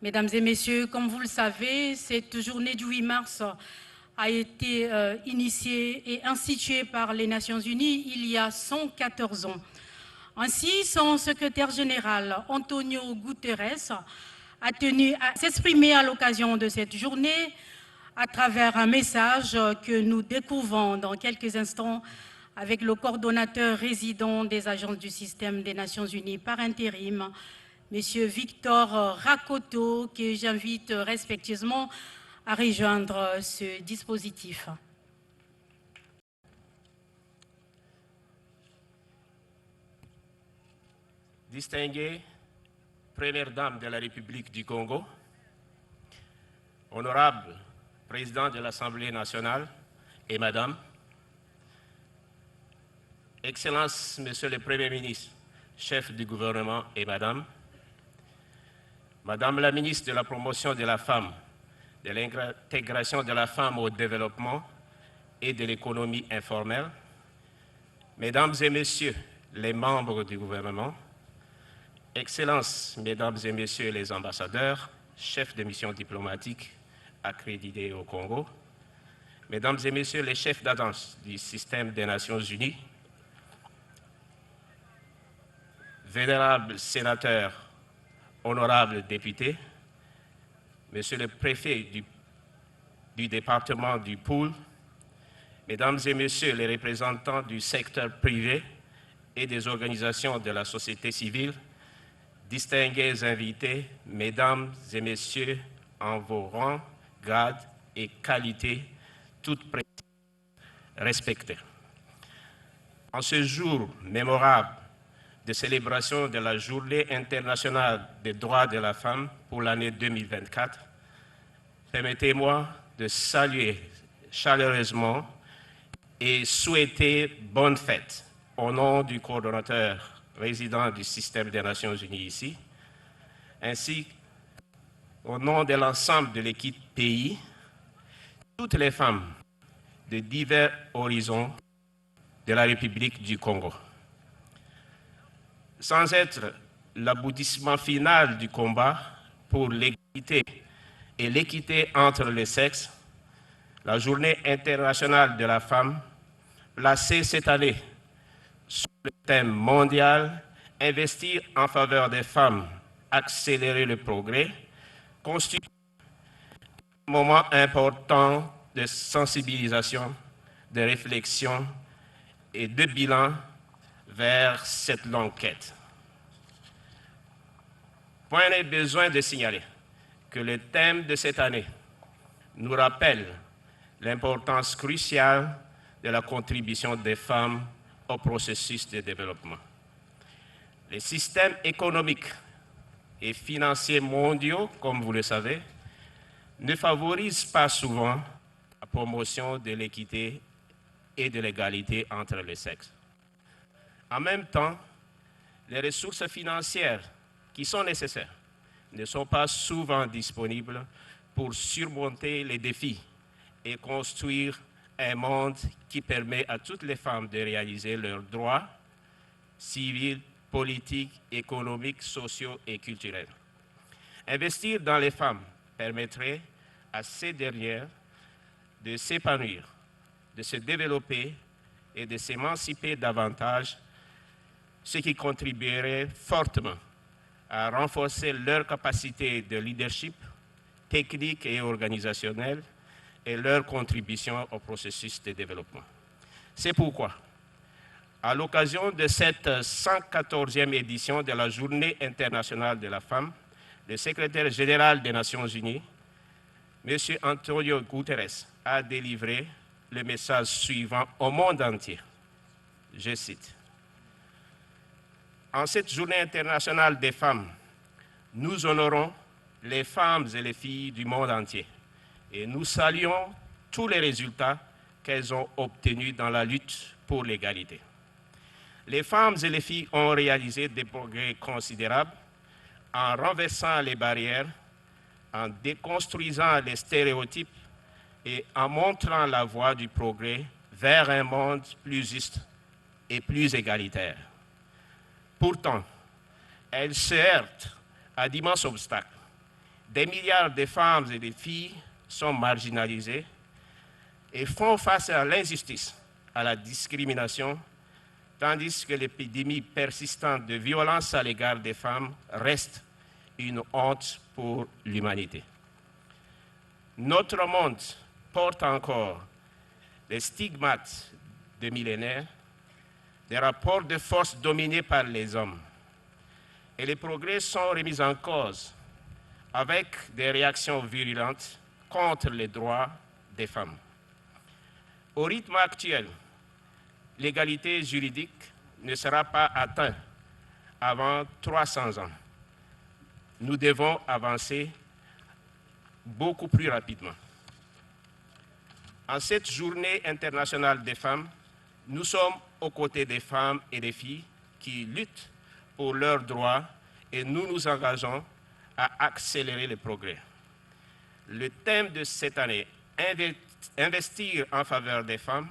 Mesdames et messieurs, comme vous le savez, cette journée du 8 mars a été initiée et instituée par les Nations Unies il y a 114 ans. Ainsi, son secrétaire général, Antonio Guterres, a tenu à s'exprimer à l'occasion de cette journée à travers un message que nous découvrons dans quelques instants avec le coordonnateur résident des agences du système des Nations Unies par intérim, M. Victor Rakoto, que j'invite respectueusement à rejoindre ce dispositif. Distinguée Première Dame de la République du Congo, honorable Président de l'Assemblée nationale et Madame, Excellence Monsieur le Premier ministre, chef du gouvernement et Madame, Madame la ministre de la Promotion de la Femme, de l'intégration de la femme au développement et de l'économie informelle, Mesdames et Messieurs les membres du gouvernement, Excellences, Mesdames et Messieurs les ambassadeurs, chefs de mission diplomatique accrédités au Congo, Mesdames et Messieurs les chefs d'agence du système des Nations Unies, vénérables sénateurs, honorables députés, Monsieur le préfet du département du Poul, Mesdames et Messieurs les représentants du secteur privé et des organisations de la société civile, distingués invités, Mesdames et Messieurs, en vos rangs, grades et qualités, toutes respectées. En ce jour mémorable de célébration de la Journée internationale des droits de la femme pour l'année 2024, permettez-moi de saluer chaleureusement et souhaiter bonne fête au nom du coordonnateur résident du système des Nations Unies ici, ainsi au nom de l'ensemble de l'équipe pays, toutes les femmes de divers horizons de la République du Congo. Sans être l'aboutissement final du combat pour l'égalité et l'équité entre les sexes, la Journée internationale de la femme, placée cette année sous le thème mondial « Investir en faveur des femmes, accélérer le progrès », constitue un moment important de sensibilisation, de réflexion et de bilan vers cette longue quête. Point n'est besoin de signaler que le thème de cette année nous rappelle l'importance cruciale de la contribution des femmes au processus de développement. Les systèmes économiques et financiers mondiaux, comme vous le savez, ne favorisent pas souvent la promotion de l'équité et de l'égalité entre les sexes. En même temps, les ressources financières qui sont nécessaires ne sont pas souvent disponibles pour surmonter les défis et construire un monde qui permet à toutes les femmes de réaliser leurs droits civils, politiques, économiques, sociaux et culturels. Investir dans les femmes permettrait à ces dernières de s'épanouir, de se développer et de s'émanciper davantage, ce qui contribuerait fortement à renforcer leur capacité de leadership technique et organisationnel et leur contribution au processus de développement. C'est pourquoi, à l'occasion de cette 114e édition de la Journée internationale de la femme, le secrétaire général des Nations Unies, M. Antonio Guterres, a délivré le message suivant au monde entier. Je cite. En cette Journée internationale des femmes, nous honorons les femmes et les filles du monde entier et nous saluons tous les résultats qu'elles ont obtenus dans la lutte pour l'égalité. Les femmes et les filles ont réalisé des progrès considérables en renversant les barrières, en déconstruisant les stéréotypes et en montrant la voie du progrès vers un monde plus juste et plus égalitaire. Pourtant, elles se heurtent à d'immenses obstacles, Des milliards de femmes et de filles sont marginalisées et font face à l'injustice, à la discrimination, tandis que l'épidémie persistante de violence à l'égard des femmes reste une honte pour l'humanité. Notre monde porte encore les stigmates de millénaires, des rapports de force dominés par les hommes. Et les progrès sont remis en cause avec des réactions virulentes contre les droits des femmes. Au rythme actuel, l'égalité juridique ne sera pas atteinte avant 300 ans. Nous devons avancer beaucoup plus rapidement. En cette journée internationale des femmes, nous sommes aux côtés des femmes et des filles qui luttent pour leurs droits et nous nous engageons à accélérer les progrès. Le thème de cette année, investir en faveur des femmes,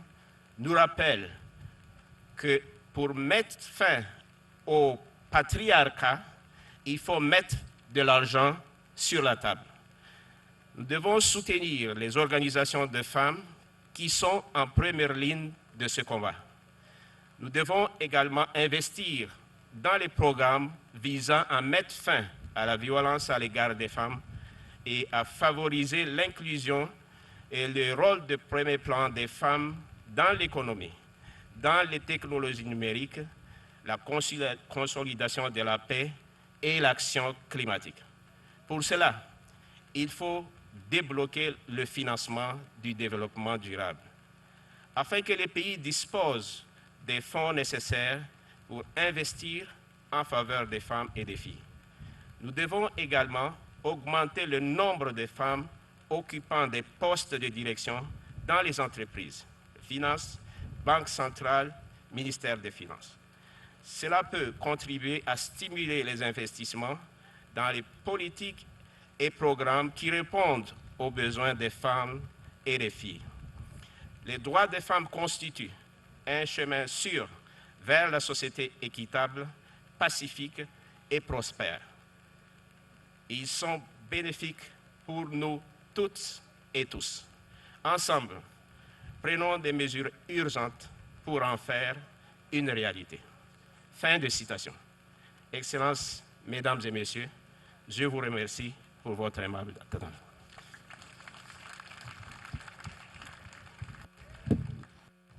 nous rappelle que pour mettre fin au patriarcat, il faut mettre de l'argent sur la table. Nous devons soutenir les organisations de femmes qui sont en première ligne de ce combat. Nous devons également investir dans les programmes visant à mettre fin à la violence à l'égard des femmes et à favoriser l'inclusion et le rôle de premier plan des femmes dans l'économie, dans les technologies numériques, la consolidation de la paix et l'action climatique. Pour cela, il faut débloquer le financement du développement durable, afin que les pays disposent des fonds nécessaires pour investir en faveur des femmes et des filles. Nous devons également augmenter le nombre de femmes occupant des postes de direction dans les entreprises, finances, banque centrale, ministère des Finances. Cela peut contribuer à stimuler les investissements dans les politiques et programmes qui répondent aux besoins des femmes et des filles. Les droits des femmes constituent un chemin sûr vers la société équitable, pacifique et prospère. Ils sont bénéfiques pour nous toutes et tous. Ensemble, prenons des mesures urgentes pour en faire une réalité. Fin de citation. Excellences, Mesdames et Messieurs, je vous remercie pour votre aimable attention.